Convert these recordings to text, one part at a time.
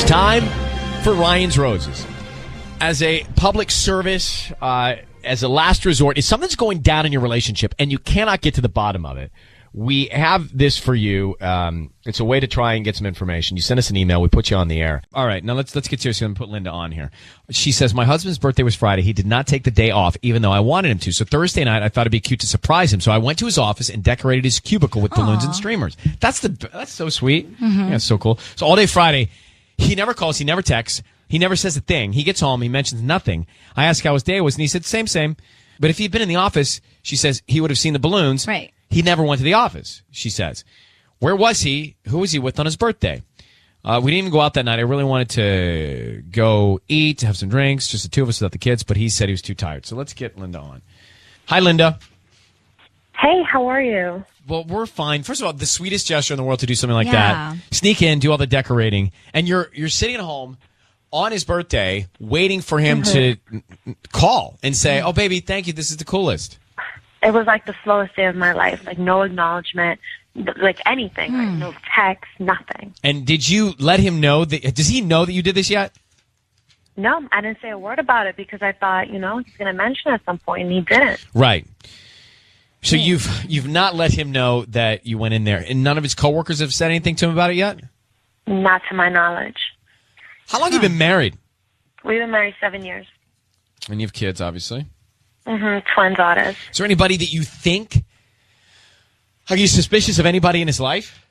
It's time for Ryan's Roses. As a public service, as a last resort, if something's going down in your relationship and you cannot get to the bottom of it, we have this for you. It's a way to try and get some information. You send us an email. We put you on the air. All right. Now let's get serious and put Linda on here. She says, my husband's birthday was Friday. He did not take the day off, even though I wanted him to. So Thursday night, I thought it'd be cute to surprise him. So I went to his office and decorated his cubicle with balloons and streamers. That's so sweet. Yeah, it's so cool. So all day Friday, he never calls. He never texts. He never says a thing. He gets home. He mentions nothing. I asked how his day was, and he said, same. But if he'd been in the office, she says, he would have seen the balloons. Right. He never went to the office, she says. Where was he? Who was he with on his birthday? We didn't even go out that night. I really wanted to go eat, to have some drinks, just the two of us without the kids, but he said he was too tired. So let's get Linda on. Hi, Linda. Hey, how are you? Well, we're fine. First of all, the sweetest gesture in the world to do something like that. Sneak in, do all the decorating, and you're sitting at home on his birthday waiting for him to call and say, oh, baby, thank you. This is the coolest. It was like the slowest day of my life. Like, no acknowledgement, like anything. Like, no text, nothing. And did you let him know that? Does he know that you did this yet? No, I didn't say a word about it because I thought, he's going to mention it at some point, and he didn't. Right. So you've not let him know that you went in there, and none of his coworkers have said anything to him about it yet? Not to my knowledge. How long have you been married? We've been married 7 years. And you have kids, obviously. Twin daughters. Is there anybody that you think? Are you suspicious of anybody in his life?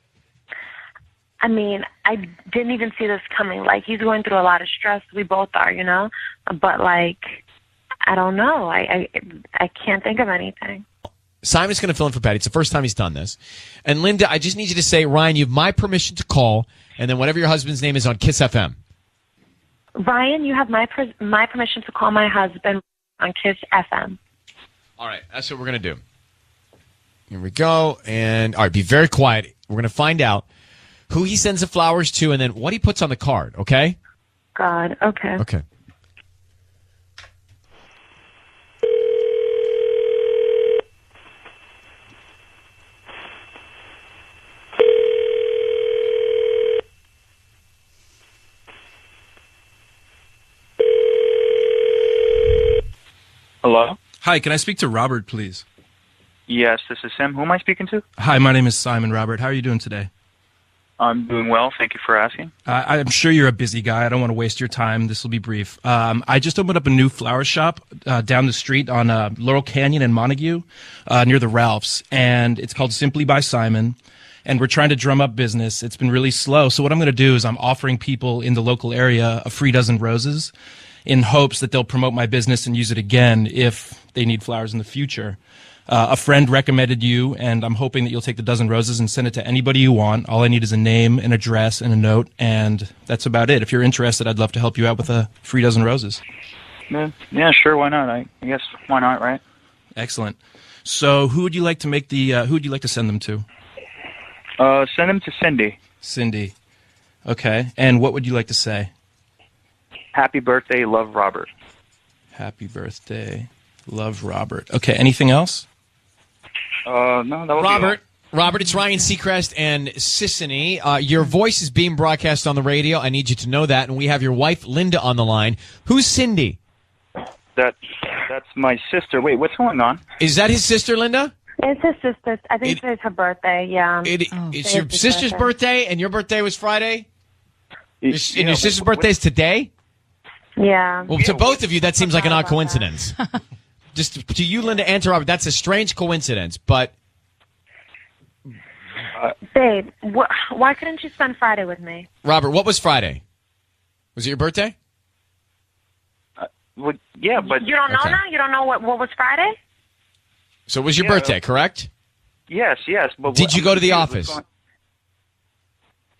I mean, I didn't even see this coming. Like, he's going through a lot of stress. We both are, But, like, I don't know. I can't think of anything. Simon's going to fill in for Patty. It's the first time he's done this. And, Linda, I just need you to say, Ryan, you have my permission to call, and then whatever your husband's name is on Kiss FM. Ryan, you have my permission to call my husband on Kiss FM. All right, that's what we're going to do. Here we go. And, all right, be very quiet. We're going to find out who he sends the flowers to and then what he puts on the card, okay? God, okay. Okay. Hello? Hi, can I speak to Robert, please? Yes, this is him. Who am I speaking to? Hi, my name is Simon, Robert. How are you doing today? I'm doing well. Thank you for asking. I'm sure you're a busy guy. I don't want to waste your time. This will be brief. I just opened up a new flower shop down the street on Laurel Canyon and Montague near the Ralphs, and it's called Simply by Simon. And we're trying to drum up business. It's been really slow. So what I'm going to do is I'm offering people in the local area a free dozen roses in hopes that they'll promote my business and use it again if they need flowers in the future. A friend recommended you, and I'm hoping that you'll take the dozen roses and send it to anybody you want. All I need is a name, an address, and a note, and that's about it. If you're interested, I'd love to help you out with a free dozen roses. Yeah, sure, why not? I guess why not, right? Excellent. So who would you like to make who would you like to send them to? Send them to Cindy. Cindy. Okay. And what would you like to say? Happy birthday, love, Robert. Happy birthday, love, Robert. Okay, anything else? No, that would Robert, it's Ryan Seacrest and Sissany. Your voice is being broadcast on the radio. I need you to know that. And we have your wife, Linda, on the line. Who's Cindy? That's my sister. Wait, what's going on? Is that his sister, Linda? It's his sister. I think it's her birthday, yeah. It's your sister's birthday, and your birthday was Friday? And your sister's birthday is today? Yeah. Well, to both of you, that seems like an odd coincidence. Just to you, Linda, and to Robert, that's a strange coincidence, but... Babe, why couldn't you spend Friday with me? Robert, what was Friday? Was it your birthday? Well, yeah, but... You don't know now? You don't know what was Friday? So it was your birthday, correct? Yes. But did you go to the office?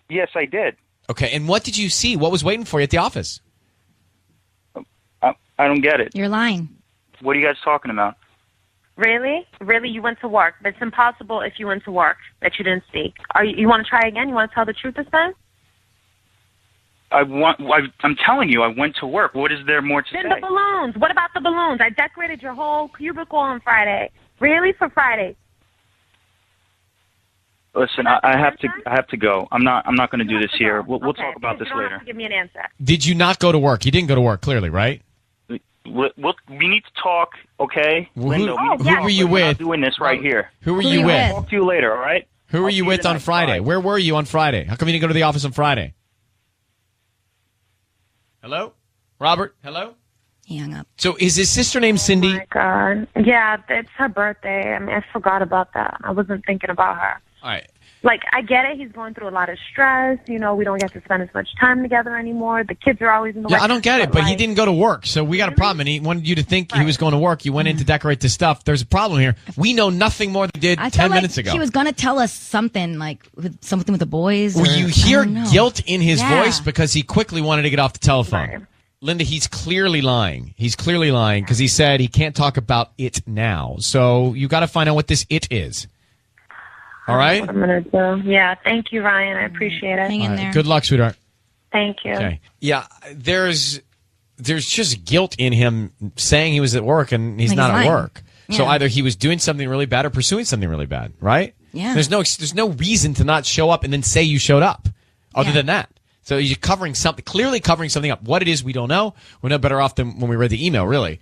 Yes, I did. Okay, and what did you see? What was waiting for you at the office? I don't get it. You're lying. What are you guys talking about? Really? Really, you went to work. But it's impossible if you went to work that you didn't speak. You want to try again? You want to tell the truth this time? I'm telling you, I went to work. What is there more to say? Then the balloons. What about the balloons? I decorated your whole cubicle on Friday. Really? For Friday? Listen, I have to go. I'm not going to do this here. We'll Okay, talk about this you don't later. have to give me an answer. Did you not go to work? You didn't go to work, clearly, right? We need to talk, okay? Well, Linda, we need to who talk, were you but we're not with? doing this right here. Who were Who you you with? with? Talk to you later, all right? Who were I'll you see with on tonight. Friday? Bye. Where were you on Friday? How come you didn't go to the office on Friday? Hello? Robert? Hello? He hung up. So is his sister named Cindy? Oh my God. Yeah, it's her birthday. I mean, I forgot about that. I wasn't thinking about her. All right. Like, I get it. He's going through a lot of stress. You know, we don't get to spend as much time together anymore. The kids are always in the way. Yeah, I don't get it, but he like, didn't go to work, so we got a problem. And he wanted you to think he was going to work. You went in to decorate the stuff. There's a problem here. We know nothing more than we did I 10 felt like minutes ago. he was gonna tell us something like something with the boys. Well, or- you I hear don't know. guilt in his Yeah. voice because he quickly wanted to get off the telephone. Right. Linda, he's clearly lying. He's clearly lying because he said he can't talk about it now. So you got to find out what this it is. All right? What I'm going to do. Yeah, thank you, Ryan. I appreciate it. Hang in All there. right. Good luck, sweetheart. Thank you. Okay. Yeah, there's just guilt in him saying he was at work and he's Like not he's at lying. work. So Yeah. either he was doing something really bad or pursuing something really bad, right? Yeah. There's no reason to not show up and then say you showed up other Yeah. than that. So you're covering something, clearly covering something up. What it is, we don't know. We're no better off than when we read the email, really.